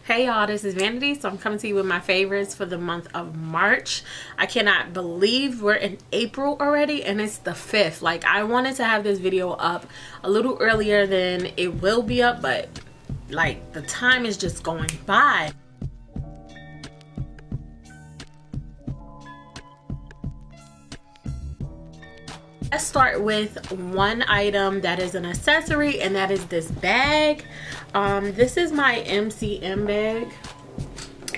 Hey y'all, this is Vanity. So I'm coming to you with my favorites for the month of March. I cannot believe we're in April already and it's the 5th. Like, I wanted to have this video up a little earlier than it will be up, but like the time is just going by. Let's start with one item that is an accessory, and that is this bag. This is my MCM bag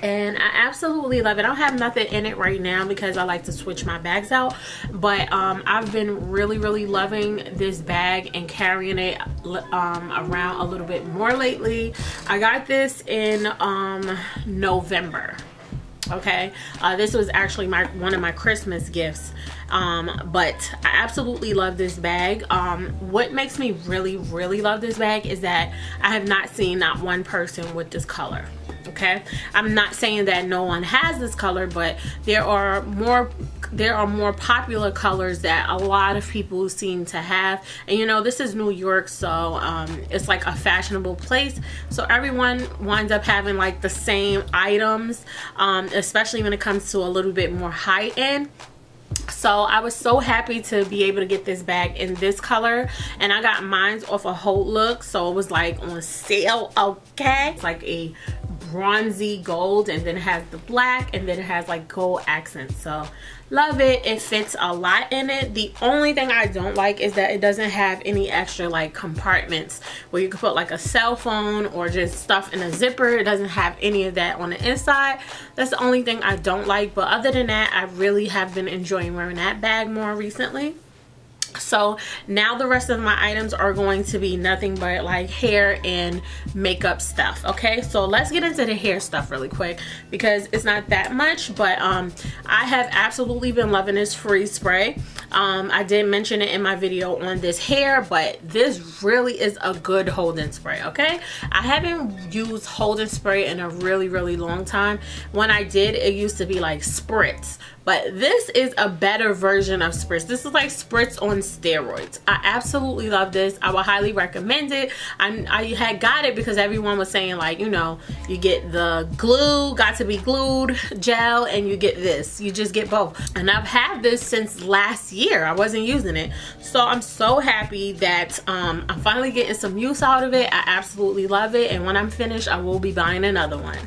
and I absolutely love it. I don't have nothing in it right now because I like to switch my bags out, but I've been really loving this bag and carrying it around a little bit more lately. I got this in November. Okay, this was actually one of my Christmas gifts, but I absolutely love this bag. What makes me really love this bag is that I have not seen not one person with this color. Okay, I'm not saying that no one has this color, but there are more popular colors that a lot of people seem to have. And you know, this is New York, so it's like a fashionable place, so everyone winds up having like the same items, especially when it comes to a little bit more high end. So I was so happy to be able to get this bag in this color, and I got mine off a Whole Look, so it was like on sale. Okay, it's like a bronzy gold, and then it has the black, and then it has like gold accents. So love it. It fits a lot in it. The only thing I don't like is that it doesn't have any extra like compartments where you can put like a cell phone or just stuff in a zipper. It doesn't have any of that on the inside. That's the only thing I don't like, but other than that, I really have been enjoying wearing that bag more recently. So now the rest of my items are going to be nothing but like hair and makeup stuff. Okay, so let's get into the hair stuff really quick because it's not that much, but I have absolutely been loving this freeze spray. I did mention it in my video on this hair, but this really is a good holding spray. Okay, I haven't used holding spray in a really long time. When I did, it used to be like spritz, but this is a better version of spritz. This is like spritz on steroids. I absolutely love this. I would highly recommend it. I had got it because everyone was saying, like, you know, you get the glue, got to be glued gel, and you get this. You just get both. And I've had this since last year. I wasn't using it. So I'm so happy that I'm finally getting some use out of it. I absolutely love it. And when I'm finished, I will be buying another one.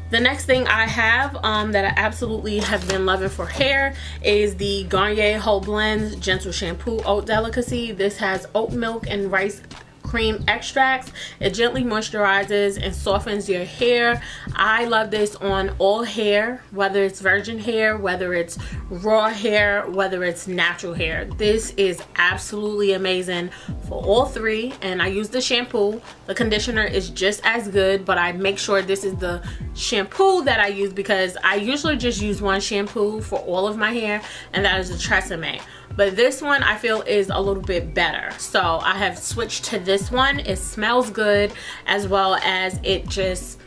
The next thing I have that I absolutely have been loving for hair is the Garnier Whole Blends Gentle Shampoo Oat Delicacy. This has oat milk and rice cream extracts. It gently moisturizes and softens your hair. I love this on all hair, whether it's virgin hair, whether it's raw hair, whether it's natural hair. This is absolutely amazing for all three, and I use the shampoo. The conditioner is just as good, but I make sure this is the shampoo that I use because I usually just use one shampoo for all of my hair, and that is the Tresemme. But this one I feel is a little bit better, so I have switched to this one. It smells good, as well as it just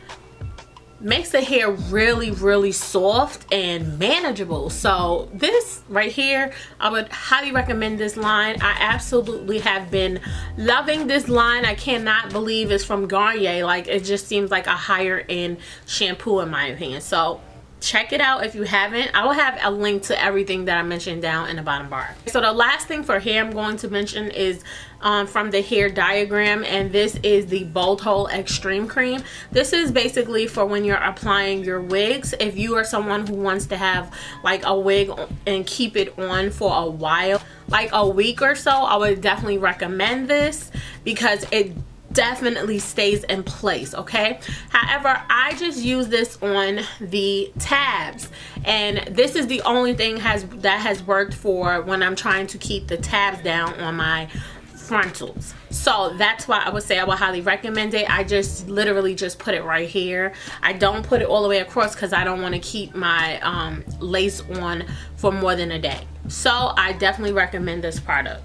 makes the hair really soft and manageable. So this right here, I would highly recommend this line. I absolutely have been loving this line. I cannot believe it's from Garnier. Like, it just seems like a higher end shampoo in my opinion. So check it out if you haven't. I will have a link to everything that I mentioned down in the bottom bar. So the last thing for hair I'm going to mention is from the Hair Diagram, and this is the Bold Hole Extreme Cream. This is basically for when you're applying your wigs. If you are someone who wants to have like a wig and keep it on for a while, like a week or so, I would definitely recommend this because it definitely stays in place. Okay, however, I just use this on the tabs, and this is the only thing that has worked for when I'm trying to keep the tabs down on my frontals. So that's why I would say I would highly recommend it. I just literally just put it right here. I don't put it all the way across because I don't want to keep my lace on for more than a day. So I definitely recommend this product.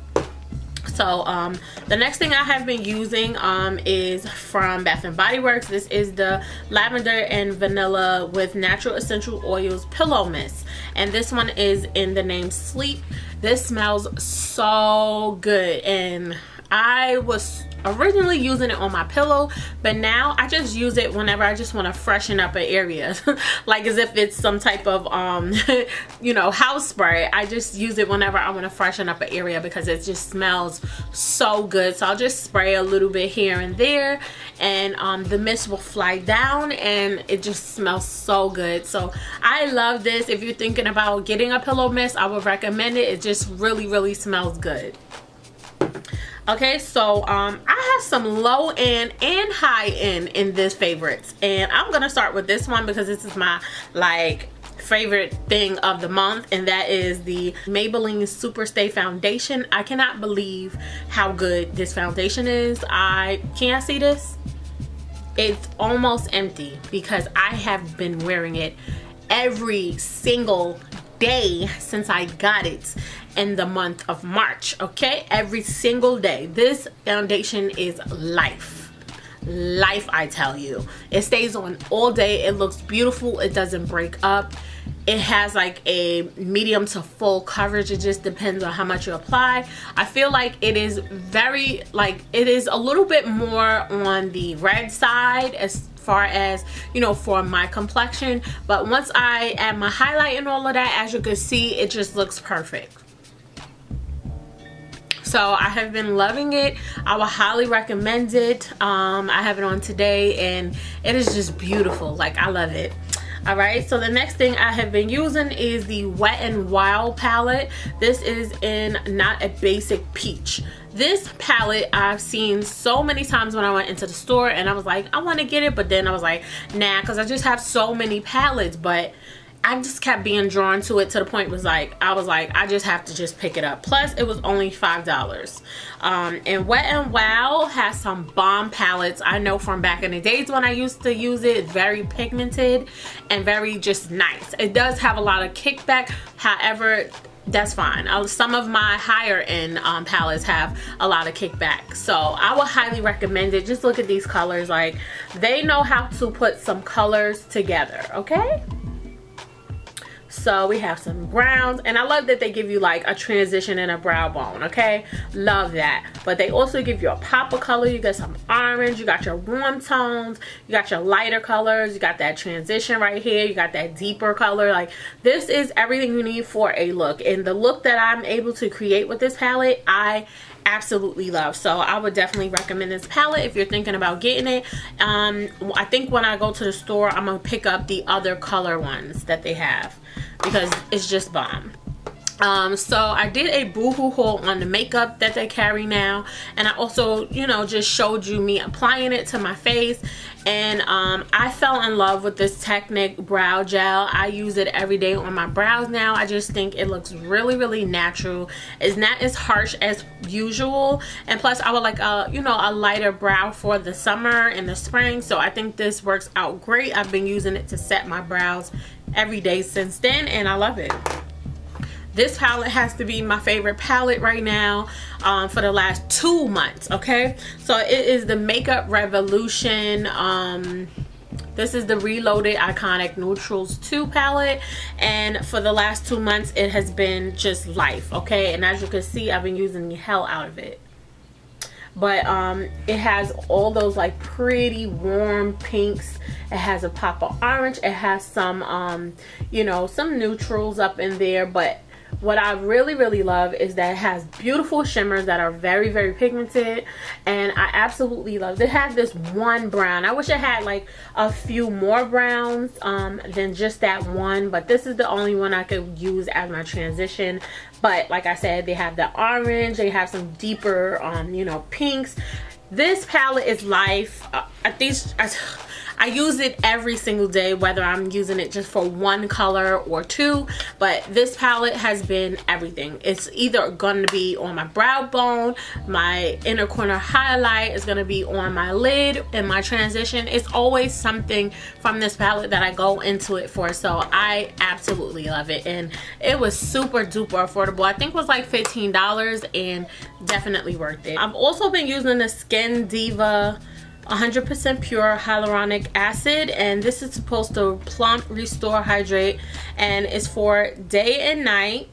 So the next thing I have been using is from Bath & Body Works. This is the lavender and vanilla with natural essential oils pillow mist, and this one is in the name Sleep. This smells so good, and I was originally using it on my pillow, but now I just use it whenever I just want to freshen up an area. Like as if it's some type of you know, house spray. I just use it whenever I want to freshen up an area because it just smells so good. So I'll just spray a little bit here and there, and the mist will fly down and it just smells so good. So I love this. If you're thinking about getting a pillow mist, I would recommend it. It just really smells good. Okay, so I have some low end and high end in this favorites, and I'm gonna start with this one because this is my like favorite thing of the month, and that is the Maybelline Super Stay Foundation. I cannot believe how good this foundation is. Can I see this? It's almost empty because I have been wearing it every single day since I got it in the month of March. Okay, every single day. This foundation is life, I tell you. It stays on all day. It looks beautiful. It doesn't break up. It has like a medium to full coverage. It just depends on how much you apply. I feel like it is very, like, it is a little bit more on the red side as far as, you know, for my complexion, but once I add my highlight and all of that, as you can see, it just looks perfect. So I have been loving it. I would highly recommend it. I have it on today and it is just beautiful. Like, I love it. All right, so the next thing I have been using is the Wet n Wild palette. This is in Not a Basic Peach. This palette I've seen so many times when I went into the store, and I was like, I want to get it, but then I was like, nah, because I just have so many palettes. But I just kept being drawn to it to the point I was like, I just have to just pick it up. Plus, it was only $5. And Wet n Wild has some bomb palettes. I know from back in the days when I used to use it. It's very pigmented and very just nice. It does have a lot of kickback. However, that's fine. Some of my higher end palettes have a lot of kickback, so I would highly recommend it. Just look at these colors. Like, they know how to put some colors together. Okay, so we have some browns, and I love that they give you like a transition and a brow bone. Okay, love that. But they also give you a pop of color. You got some orange, you got your warm tones, you got your lighter colors, you got that transition right here, you got that deeper color. Like, this is everything you need for a look, and the look that I'm able to create with this palette, I absolutely love. So I would definitely recommend this palette if you're thinking about getting it. I think when I go to the store, I'm gonna pick up the other color ones that they have because it's just bomb. So I did a boohoo haul on the makeup that they carry now, and I also, you know, just showed you me applying it to my face, and I fell in love with this Technic brow gel. I use it every day on my brows now. I just think it looks really natural. It's not as harsh as usual, and plus I would like a, you know, a lighter brow for the summer and the spring, so I think this works out great. I've been using it to set my brows every day since then, and I love it. This palette has to be my favorite palette right now for the last 2 months. Okay, so it is the Makeup Revolution. This is the Reloaded Iconic Neutrals 2 palette, and for the last 2 months it has been just life. Okay, and as you can see, I've been using the hell out of it. But it has all those like pretty warm pinks. It has a pop of orange. It has some you know, some neutrals up in there, but what I really love is that it has beautiful shimmers that are very pigmented, and I absolutely love it. It has this one brown. I wish it had like a few more browns than just that one, but this is the only one I could use as my transition. But like I said, they have the orange, they have some deeper you know, pinks. This palette is life. I use it every single day, whether I'm using it just for one color or two, but this palette has been everything. It's either going to be on my brow bone, my inner corner highlight, is going to be on my lid, and my transition. It's always something from this palette that I go into it for, so I absolutely love it, and it was super duper affordable. I think it was like $15, and definitely worth it. I've also been using the Skin Deva 100% pure hyaluronic acid, and this is supposed to plump, restore, hydrate, and it's for day and night.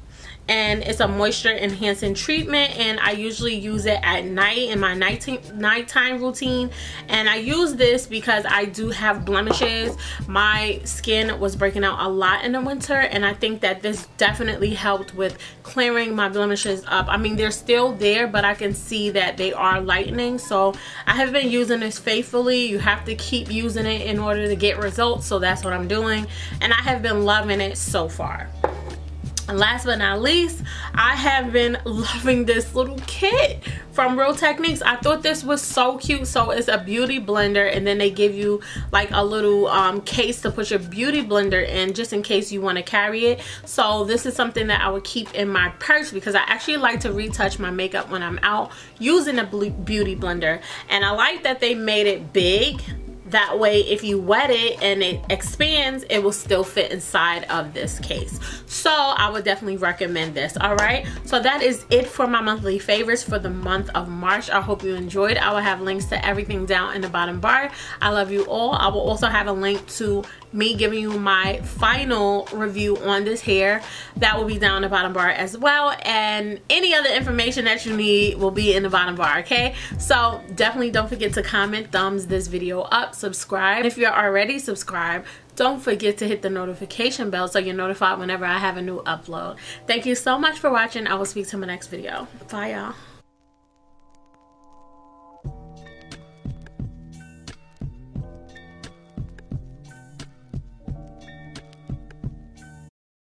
and it's a moisture enhancing treatment, and I usually use it at night in my nighttime routine. And I use this because I do have blemishes. My skin was breaking out a lot in the winter, and I think that this definitely helped with clearing my blemishes up. I mean, they're still there, but I can see that they are lightening. So I have been using this faithfully. You have to keep using it in order to get results, so that's what I'm doing, and I have been loving it so far. And last but not least, I have been loving this little kit from Real Techniques. I thought this was so cute. So it's a beauty blender, and then they give you like a little case to put your beauty blender in, just in case you want to carry it. So this is something that I would keep in my purse, because I actually like to retouch my makeup when I'm out using a beauty blender. And I like that they made it big. That way, if you wet it and it expands, it will still fit inside of this case. So I would definitely recommend this. All right, so that is it for my monthly favorites for the month of March. I hope you enjoyed. I will have links to everything down in the bottom bar. I love you all. I will also have a link to me giving you my final review on this hair. That will be down in the bottom bar as well, and any other information that you need will be in the bottom bar. Okay, so definitely don't forget to comment, thumbs this video up, subscribe if you're already subscribed. Don't forget to hit the notification bell so you're notified whenever I have a new upload. Thank you so much for watching. I will speak to my next video. Bye, y'all.